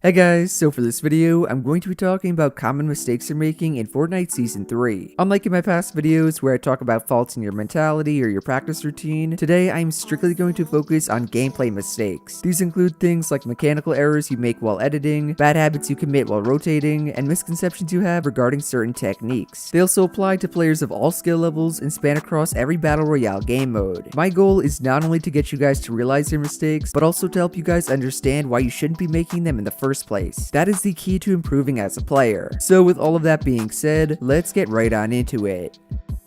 Hey guys, so for this video, I'm going to be talking about common mistakes you're making in Fortnite Season 3. Unlike in my past videos where I talk about faults in your mentality or your practice routine, today I'm strictly going to focus on gameplay mistakes. These include things like mechanical errors you make while editing, bad habits you commit while rotating, and misconceptions you have regarding certain techniques. They also apply to players of all skill levels and span across every Battle Royale game mode. My goal is not only to get you guys to realize your mistakes, but also to help you guys understand why you shouldn't be making them in the first place. That is the key to improving as a player. So with all of that being said, let's get right on into it.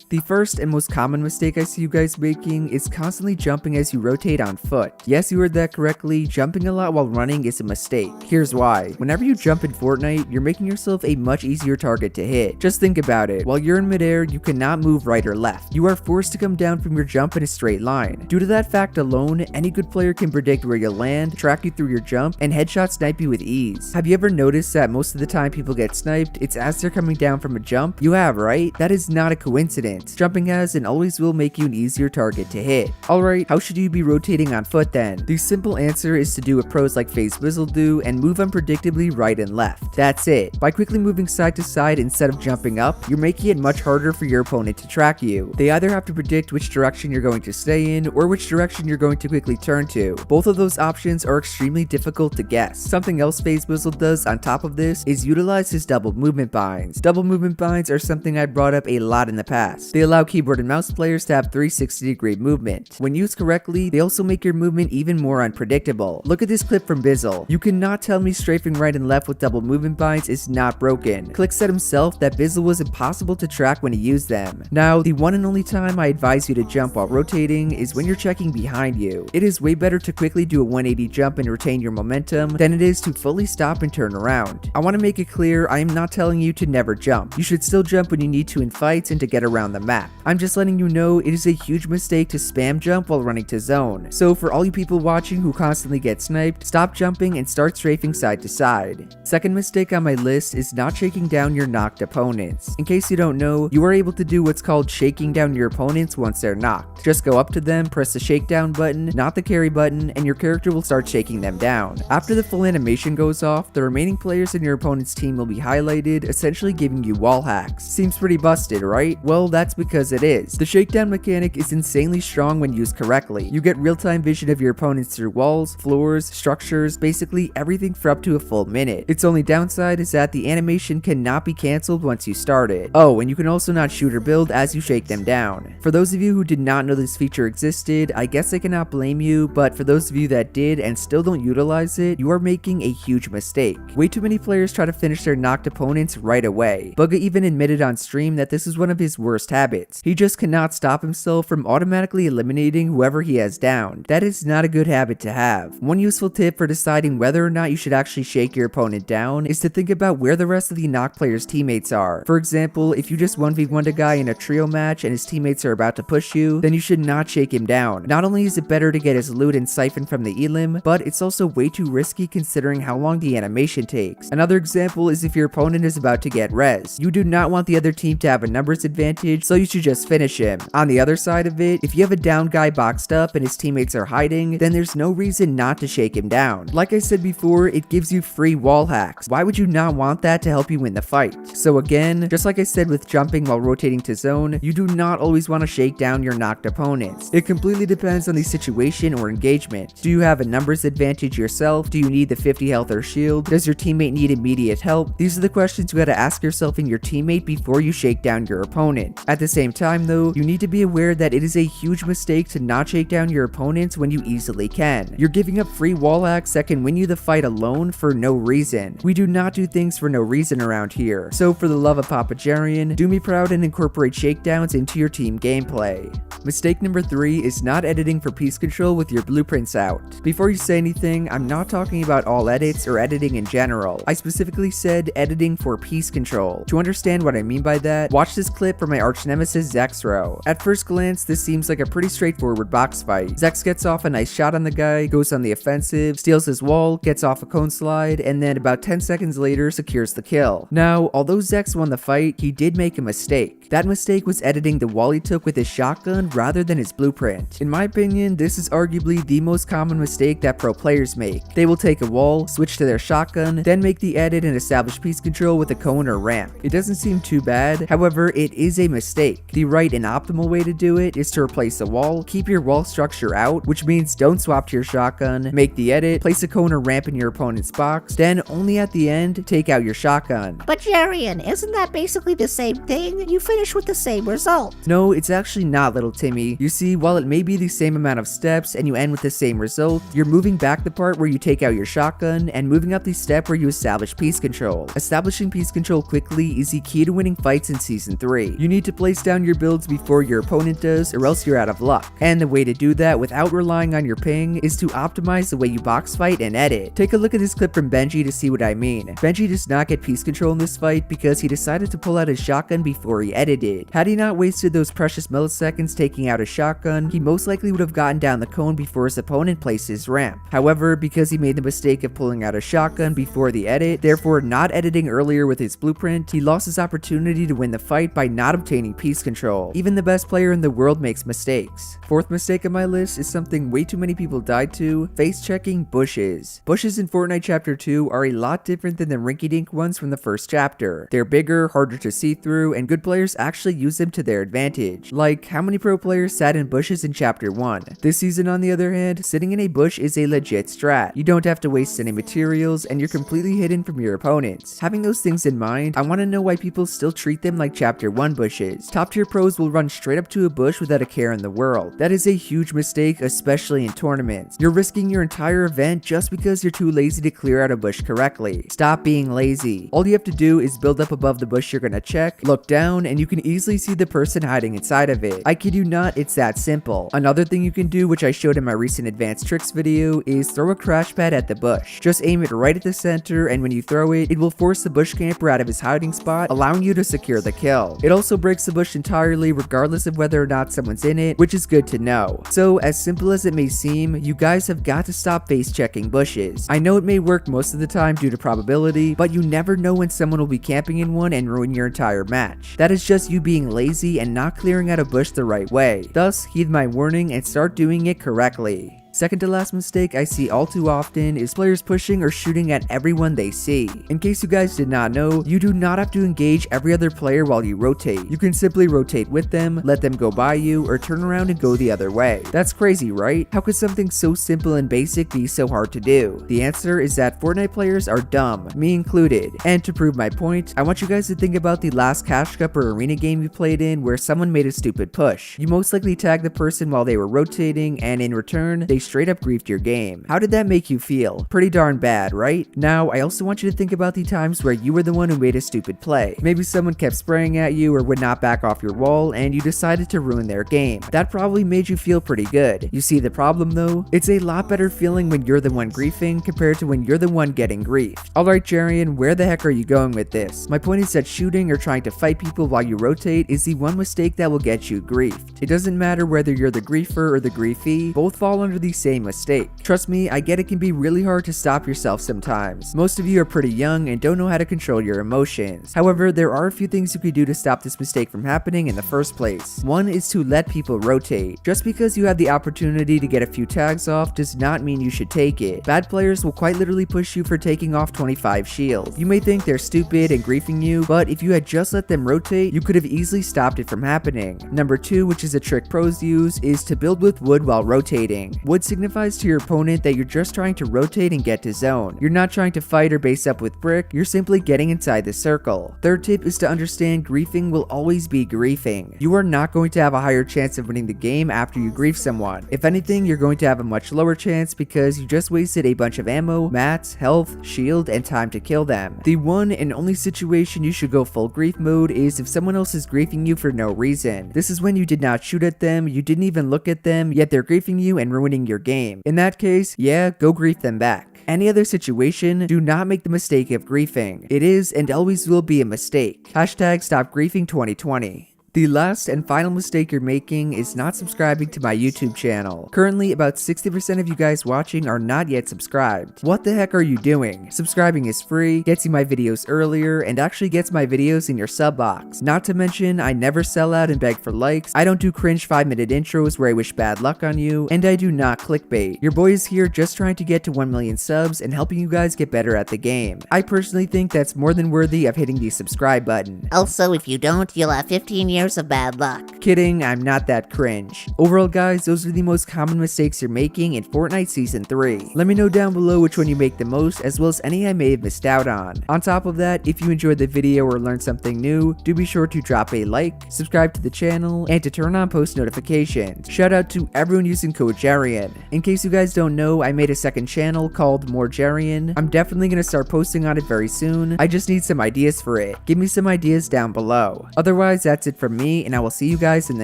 The first and most common mistake I see you guys making is constantly jumping as you rotate on foot. Yes, you heard that correctly, jumping a lot while running is a mistake. Here's why. Whenever you jump in Fortnite, you're making yourself a much easier target to hit. Just think about it. While you're in midair, you cannot move right or left. You are forced to come down from your jump in a straight line. Due to that fact alone, any good player can predict where you'll land, track you through your jump, and headshot snipe you with ease. Have you ever noticed that most of the time people get sniped, it's as they're coming down from a jump? You have, right? That is not a coincidence. Jumping has and always will make you an easier target to hit. Alright, how should you be rotating on foot then? The simple answer is to do what pros like FaZe Wizzle do and move unpredictably right and left. That's it. By quickly moving side to side instead of jumping up, you're making it much harder for your opponent to track you. They either have to predict which direction you're going to stay in or which direction you're going to quickly turn to. Both of those options are extremely difficult to guess. Something else FaZe Wizzle does on top of this is utilize his double movement binds. Double movement binds are something I brought up a lot in the past. They allow keyboard and mouse players to have 360-degree movement. When used correctly, they also make your movement even more unpredictable. Look at this clip from Bizzle. You cannot tell me strafing right and left with double movement binds is not broken. Click said himself that Bizzle was impossible to track when he used them. Now, the one and only time I advise you to jump while rotating is when you're checking behind you. It is way better to quickly do a 180 jump and retain your momentum than it is to fully stop and turn around. I want to make it clear I am not telling you to never jump. You should still jump when you need to in fights and to get around the map. I'm just letting you know it is a huge mistake to spam jump while running to zone. So for all you people watching who constantly get sniped, stop jumping and start strafing side to side. Second mistake on my list is not shaking down your knocked opponents. In case you don't know, you are able to do what's called shaking down your opponents once they're knocked. Just go up to them, press the shakedown button, not the carry button, and your character will start shaking them down. After the full animation goes off, the remaining players in your opponent's team will be highlighted, essentially giving you wall hacks. Seems pretty busted, right? Well, that's because it is. The shakedown mechanic is insanely strong when used correctly. You get real-time vision of your opponents through walls, floors, structures, basically everything for up to a full minute. Its only downside is that the animation cannot be cancelled once you start it. Oh, and you can also not shoot or build as you shake them down. For those of you who did not know this feature existed, I guess I cannot blame you, but for those of you that did and still don't utilize it, you are making a huge mistake. Way too many players try to finish their knocked opponents right away. Bugga even admitted on stream that this is one of his worst habits. He just cannot stop himself from automatically eliminating whoever he has down. That is not a good habit to have. One useful tip for deciding whether or not you should actually shake your opponent down is to think about where the rest of the knocked player's teammates are. For example, if you just 1v1'd a guy in a trio match and his teammates are about to push you, then you should not shake him down. Not only is it better to get his loot and siphon from the elim, but it's also way too risky considering how long the animation takes. Another example is if your opponent is about to get res. You do not want the other team to have a numbers advantage, so you should just finish him. On the other side of it, if you have a down guy boxed up and his teammates are hiding, then there's no reason not to shake him down. Like I said before, it gives you free wall hacks. Why would you not want that to help you win the fight? So again, just like I said with jumping while rotating to zone, you do not always want to shake down your knocked opponents. It completely depends on the situation or engagement. Do you have a numbers advantage yourself? Do you need the 50 health or shield? Does your teammate need immediate help? These are the questions you gotta ask yourself and your teammate before you shake down your opponent. At the same time though, you need to be aware that it is a huge mistake to not shake down your opponents when you easily can. You're giving up free wall hacks that can win you the fight alone for no reason. We do not do things for no reason around here. So for the love of Papa Jarian, do me proud and incorporate shakedowns into your team gameplay. Mistake number 3 is not editing for piece control with your blueprints out. Before you say anything, I'm not talking about all edits or editing in general. I specifically said editing for piece control. To understand what I mean by that, watch this clip from my Arch arch-nemesis Zexro. At first glance, this seems like a pretty straightforward box fight. Zex gets off a nice shot on the guy, goes on the offensive, steals his wall, gets off a cone slide, and then about 10 seconds later secures the kill. Now, although Zex won the fight, he did make a mistake. That mistake was editing the wall he took with his shotgun rather than his blueprint. In my opinion, this is arguably the most common mistake that pro players make. They will take a wall, switch to their shotgun, then make the edit and establish piece control with a cone or ramp. It doesn't seem too bad, however, it is a mistake. The right and optimal way to do it is to replace a wall, keep your wall structure out, which means don't swap to your shotgun, make the edit, place a cone or ramp in your opponent's box, then only at the end, take out your shotgun. But Jarian, isn't that basically the same thing? You finish with the same result. No, it's actually not, little Timmy. You see, while it may be the same amount of steps and you end with the same result, you're moving back the part where you take out your shotgun and moving up the step where you establish piece control. Establishing piece control quickly is the key to winning fights in Season 3. You need to place down your builds before your opponent does, or else you're out of luck. And the way to do that without relying on your ping is to optimize the way you box fight and edit. Take a look at this clip from Benji to see what I mean. Benji does not get piece control in this fight because he decided to pull out his shotgun before he edited. Had he not wasted those precious milliseconds taking out his shotgun, he most likely would have gotten down the cone before his opponent placed his ramp. However, because he made the mistake of pulling out a shotgun before the edit, therefore not editing earlier with his blueprint, he lost his opportunity to win the fight by not obtaining piece control. Even the best player in the world makes mistakes. Fourth mistake on my list is something way too many people died to: face checking bushes. Bushes in Fortnite Chapter 2 are a lot different than the rinky-dink ones from the first chapter. They're bigger, harder to see through, and good players actually use them to their advantage. Like, how many pro players sat in bushes in Chapter 1? This season, on the other hand, sitting in a bush is a legit strat. You don't have to waste any materials, and you're completely hidden from your opponents. Having those things in mind, I want to know why people still treat them like Chapter 1 bushes. Top tier pros will run straight up to a bush without a care in the world. That is a huge mistake, especially in tournaments. You're risking your entire event just because you're too lazy to clear out a bush correctly. Stop being lazy. All you have to do is build up above the bush you're gonna check, look down, and you can easily see the person hiding inside of it. I kid you not, it's that simple. Another thing you can do, which I showed in my recent advanced tricks video, is throw a crash pad at the bush. Just aim it right at the center, and when you throw it, it will force the bush camper out of his hiding spot, allowing you to secure the kill. It also breaks the bush entirely regardless of whether or not someone's in it, which is good to know. So as simple as it may seem, you guys have got to stop face checking bushes. I know it may work most of the time due to probability, but you never know when someone will be camping in one and ruin your entire match. That is just you being lazy and not clearing out a bush the right way. Thus, heed my warning and start doing it correctly. Second to last mistake I see all too often is players pushing or shooting at everyone they see. In case you guys did not know, you do not have to engage every other player while you rotate. You can simply rotate with them, let them go by you, or turn around and go the other way. That's crazy, right? How could something so simple and basic be so hard to do? The answer is that Fortnite players are dumb, me included. And to prove my point, I want you guys to think about the last Cash Cup or arena game you played in where someone made a stupid push. You most likely tagged the person while they were rotating, and in return, they straight up griefed your game. How did that make you feel? Pretty darn bad, right? Now, I also want you to think about the times where you were the one who made a stupid play. Maybe someone kept spraying at you or would not back off your wall, and you decided to ruin their game. That probably made you feel pretty good. You see the problem though? It's a lot better feeling when you're the one griefing compared to when you're the one getting griefed. Alright Jarian, where the heck are you going with this? My point is that shooting or trying to fight people while you rotate is the one mistake that will get you griefed. It doesn't matter whether you're the griefer or the griefee, both fall under the same mistake. Trust me, I get it can be really hard to stop yourself sometimes. Most of you are pretty young and don't know how to control your emotions. However, there are a few things you could do to stop this mistake from happening in the first place. One is to let people rotate. Just because you have the opportunity to get a few tags off does not mean you should take it. Bad players will quite literally push you for taking off 25 shields. You may think they're stupid and griefing you, but if you had just let them rotate, you could have easily stopped it from happening. Number 2, which is a trick pros use, is to build with wood while rotating. Wood signifies to your opponent that you're just trying to rotate and get to zone. You're not trying to fight or base up with brick, you're simply getting inside the circle. Third tip is to understand griefing will always be griefing. You are not going to have a higher chance of winning the game after you grief someone. If anything, you're going to have a much lower chance because you just wasted a bunch of ammo, mats, health, shield, and time to kill them. The one and only situation you should go full grief mode is if someone else is griefing you for no reason. This is when you did not shoot at them, you didn't even look at them, yet they're griefing you and ruining your game. In that case, yeah, go grief them back. Any other situation, do not make the mistake of griefing. It is and always will be a mistake. Hashtag stop griefing 2020. The last and final mistake you're making is not subscribing to my YouTube channel. Currently, about 60% of you guys watching are not yet subscribed. What the heck are you doing? Subscribing is free, gets you my videos earlier, and actually gets my videos in your sub box. Not to mention, I never sell out and beg for likes, I don't do cringe 5-minute intros where I wish bad luck on you, and I do not clickbait. Your boy is here just trying to get to 1 million subs and helping you guys get better at the game. I personally think that's more than worthy of hitting the subscribe button. Also, if you don't, you'll have 15 years of bad luck. Kidding, I'm not that cringe. Overall guys, those are the most common mistakes you're making in Fortnite Season 3. Let me know down below which one you make the most, as well as any I may have missed out on. On top of that, if you enjoyed the video or learned something new, do be sure to drop a like, subscribe to the channel, and to turn on post notifications. Shout out to everyone using code Jarian. In case you guys don't know, I made a second channel called More Jarian. I'm definitely gonna start posting on it very soon. I just need some ideas for it. Give me some ideas down below. Otherwise, that's it from me, and I will see you guys in the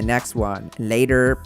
next one. Later.